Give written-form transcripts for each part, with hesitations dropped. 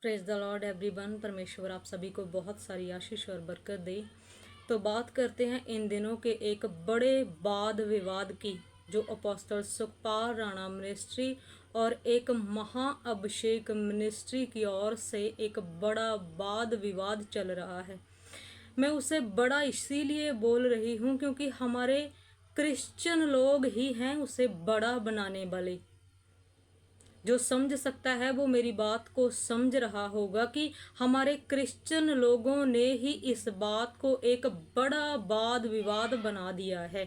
Praise the Lord everyone. परमेश्वर आप सभी को बहुत सारी आशीष और बरकत दे। तो बात करते हैं इन दिनों के एक बड़े वाद विवाद की, जो अपोस्टल सुखपाल राणा मिनिस्ट्री और एक महाअभिषेक मिनिस्ट्री की ओर से एक बड़ा वाद विवाद चल रहा है। मैं उसे बड़ा इसीलिए बोल रही हूँ क्योंकि हमारे क्रिश्चियन लोग ही हैं उसे बड़ा बनाने वाले। जो समझ सकता है वो मेरी बात को समझ रहा होगा कि हमारे क्रिश्चियन लोगों ने ही इस बात को एक बड़ा वाद विवाद बना दिया है।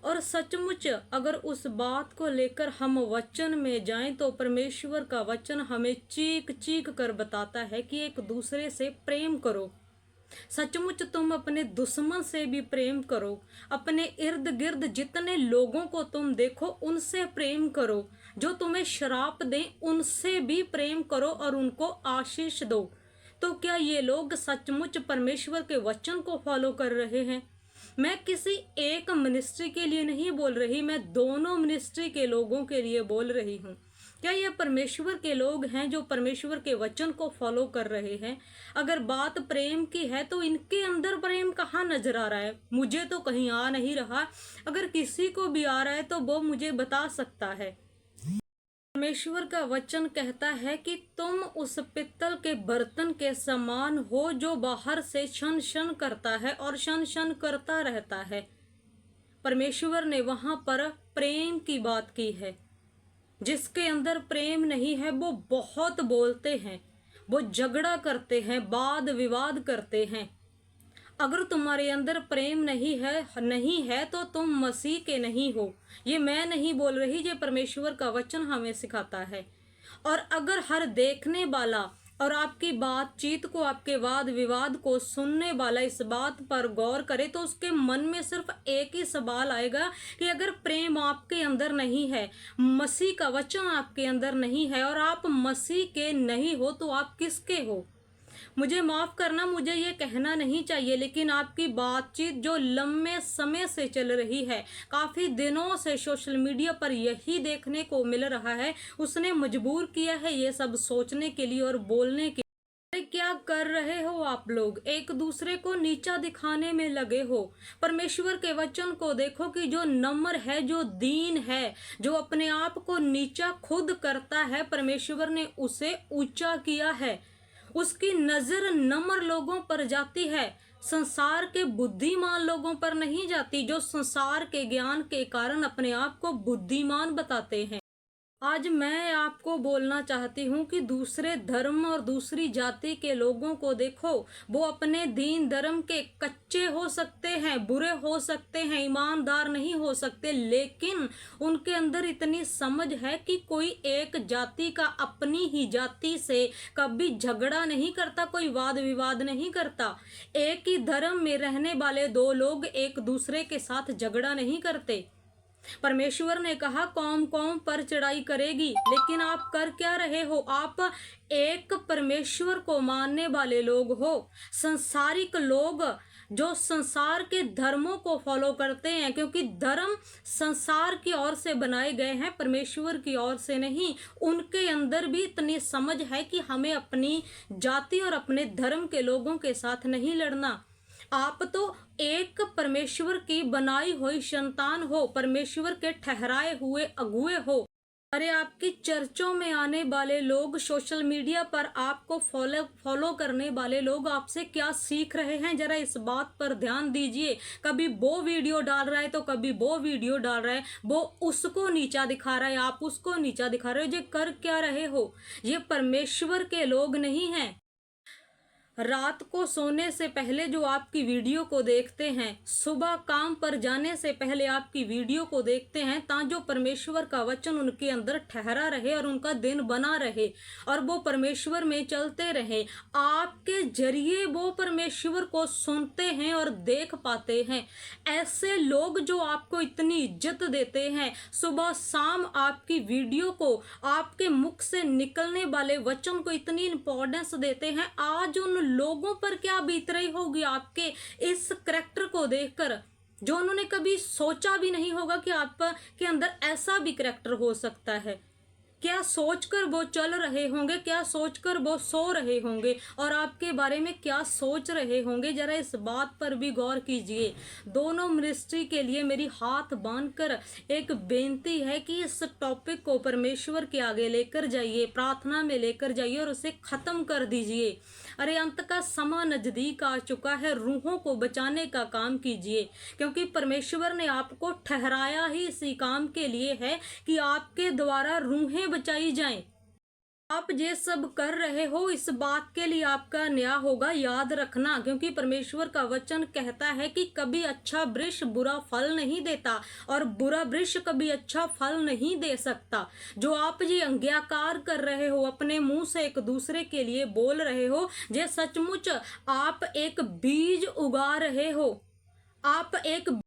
और सचमुच अगर उस बात को लेकर हम वचन में जाएं तो परमेश्वर का वचन हमें चीख चीख कर बताता है कि एक दूसरे से प्रेम करो। सचमुच तुम अपने दुश्मन से भी प्रेम करो, अपने इर्द गिर्द जितने लोगों को तुम देखो उनसे प्रेम करो, जो तुम्हें श्राप दें उनसे भी प्रेम करो और उनको आशीष दो। तो क्या ये लोग सचमुच परमेश्वर के वचन को फॉलो कर रहे हैं? मैं किसी एक मिनिस्ट्री के लिए नहीं बोल रही, मैं दोनों मिनिस्ट्री के लोगों के लिए बोल रही हूँ। क्या ये परमेश्वर के लोग हैं जो परमेश्वर के वचन को फॉलो कर रहे हैं? अगर बात प्रेम की है तो इनके अंदर प्रेम कहाँ नजर आ रहा है? मुझे तो कहीं आ नहीं रहा। अगर किसी को भी आ रहा है तो वो मुझे बता सकता है। परमेश्वर का वचन कहता है कि तुम उस पित्तल के बर्तन के समान हो जो बाहर से शन शन करता है और शन शन करता रहता है। परमेश्वर ने वहां पर प्रेम की बात की है। जिसके अंदर प्रेम नहीं है वो बहुत बोलते हैं, वो झगड़ा करते हैं, वाद विवाद करते हैं। अगर तुम्हारे अंदर प्रेम नहीं है तो तुम मसीह के नहीं हो। ये मैं नहीं बोल रही, ये परमेश्वर का वचन हमें सिखाता है। और अगर हर देखने वाला और आपकी बातचीत को, आपके वाद विवाद को सुनने वाला इस बात पर गौर करे तो उसके मन में सिर्फ एक ही सवाल आएगा कि अगर प्रेम आपके अंदर नहीं है, मसीह का वचन आपके अंदर नहीं है और आप मसीह के नहीं हो तो आप किसके हो? मुझे माफ करना, मुझे ये कहना नहीं चाहिए, लेकिन आपकी बातचीत जो लंबे समय से चल रही है, काफी दिनों से सोशल मीडिया पर यही देखने को मिल रहा है, उसने मजबूर किया है ये सब सोचने के लिए और बोलने के। क्या कर रहे हो आप लोग? एक दूसरे को नीचा दिखाने में लगे हो। परमेश्वर के वचन को देखो कि जो नम्र है, जो दीन है, जो अपने आप को नीचा खुद करता है, परमेश्वर ने उसे ऊंचा किया है। उसकी नजर नम्र लोगों पर जाती है, संसार के बुद्धिमान लोगों पर नहीं जाती, जो संसार के ज्ञान के कारण अपने आप को बुद्धिमान बताते हैं। आज मैं आपको बोलना चाहती हूँ कि दूसरे धर्म और दूसरी जाति के लोगों को देखो। वो अपने दीन धर्म के कच्चे हो सकते हैं, बुरे हो सकते हैं, ईमानदार नहीं हो सकते, लेकिन उनके अंदर इतनी समझ है कि कोई एक जाति का अपनी ही जाति से कभी झगड़ा नहीं करता, कोई वाद विवाद नहीं करता। एक ही धर्म में रहने वाले दो लोग एक दूसरे के साथ झगड़ा नहीं करते। परमेश्वर ने कहा कौम कौम पर चढ़ाई करेगी, लेकिन आप कर क्या रहे हो? आप एक परमेश्वर को मानने वाले लोग हो। संसारिक लोग जो संसार के धर्मों को फॉलो करते हैं, क्योंकि धर्म संसार की ओर से बनाए गए हैं, परमेश्वर की ओर से नहीं। उनके अंदर भी इतनी समझ है कि हमें अपनी जाति और अपने धर्म के लोगों के साथ नहीं लड़ना। आप तो एक परमेश्वर की बनाई हुई संतान हो, परमेश्वर के ठहराए हुए अगुए हो। अरे आपकी चर्चों में आने वाले लोग, सोशल मीडिया पर आपको फॉलो करने वाले लोग आपसे क्या सीख रहे हैं? जरा इस बात पर ध्यान दीजिए। कभी वो वीडियो डाल रहा है तो कभी वो वीडियो डाल रहा है, वो उसको नीचा दिखा रहा है, आप उसको नीचा दिखा रहे हो। ये कर क्या रहे हो? ये परमेश्वर के लोग नहीं हैं। रात को सोने से पहले जो आपकी वीडियो को देखते हैं, सुबह काम पर जाने से पहले आपकी वीडियो को देखते हैं, ताकि परमेश्वर का वचन उनके अंदर ठहरा रहे और उनका दिन बना रहे और वो परमेश्वर में चलते रहे। आपके जरिए वो परमेश्वर को सुनते हैं और देख पाते हैं। ऐसे लोग जो आपको इतनी इज्जत देते हैं, सुबह शाम आपकी वीडियो को, आपके मुख से निकलने वाले वचन को इतनी इंपॉर्टेंस देते हैं, आज उन लोगों पर क्या बीत रही होगी आपके इस करैक्टर को देखकर, जो उन्होंने कभी सोचा भी नहीं होगा कि आप के अंदर ऐसा भी करैक्टर हो सकता है। क्या सोचकर वो चल रहे होंगे, क्या सोचकर वो सो रहे होंगे और आपके बारे में क्या सोच रहे होंगे, जरा इस बात पर भी गौर कीजिए। दोनों मिनिस्ट्री के लिए मेरी हाथ बांधकर एक बेनती है कि इस टॉपिक को परमेश्वर के आगे लेकर जाइए, प्रार्थना में लेकर जाइए और उसे खत्म कर दीजिए। अरे अंत का समय नजदीक आ चुका है, रूहों को बचाने का काम कीजिए, क्योंकि परमेश्वर ने आपको ठहराया ही इसी काम के लिए है कि आपके द्वारा रूहें बचाई जाएं। आप ये सब कर रहे हो, इस बात के लिए आपका न्याय होगा, याद रखना, क्योंकि परमेश्वर का वचन कहता है कि कभी अच्छा वृक्ष बुरा फल नहीं देता और बुरा वृक्ष कभी अच्छा फल नहीं दे सकता। जो आप ये अंग्याकार कर रहे हो, अपने मुंह से एक दूसरे के लिए बोल रहे हो, ये सचमुच आप एक बीज उगा रहे हो। आप एक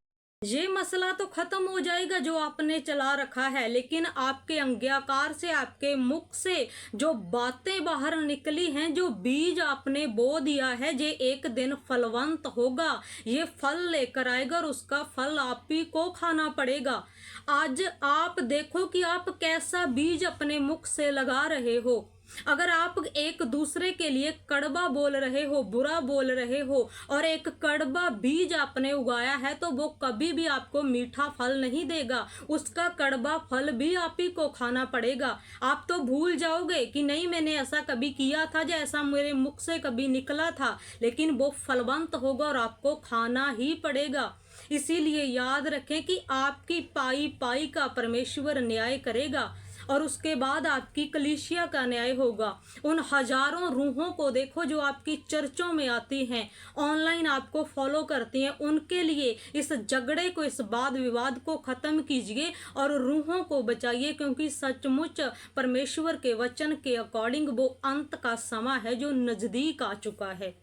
ये मसला तो खत्म हो जाएगा जो आपने चला रखा है, लेकिन आपके अंग्याकार से, आपके मुख से जो बातें बाहर निकली हैं, जो बीज आपने बो दिया है, ये एक दिन फलवंत होगा, ये फल लेकर आएगा और उसका फल आप ही को खाना पड़ेगा। आज आप देखो कि आप कैसा बीज अपने मुख से लगा रहे हो। अगर आप एक दूसरे के लिए कड़वा बोल रहे हो, बुरा बोल रहे हो और एक कड़वा बीज आपने उगाया है, तो वो कभी भी आपको मीठा फल नहीं देगा, उसका कड़वा फल भी आप ही को खाना पड़ेगा। आप तो भूल जाओगे कि नहीं, मैंने ऐसा कभी किया था, जैसा मेरे मुख से कभी निकला था, लेकिन वो फलवंत होगा और आपको खाना ही पड़ेगा। इसीलिए याद रखें कि आपकी पाई पाई का परमेश्वर न्याय करेगा और उसके बाद आपकी कलीसिया का न्याय होगा। उन हजारों रूहों को देखो जो आपकी चर्चों में आती हैं, ऑनलाइन आपको फॉलो करती हैं, उनके लिए इस झगड़े को, इस वाद विवाद को खत्म कीजिए और रूहों को बचाइए, क्योंकि सचमुच परमेश्वर के वचन के अकॉर्डिंग वो अंत का समय है जो नजदीक आ चुका है।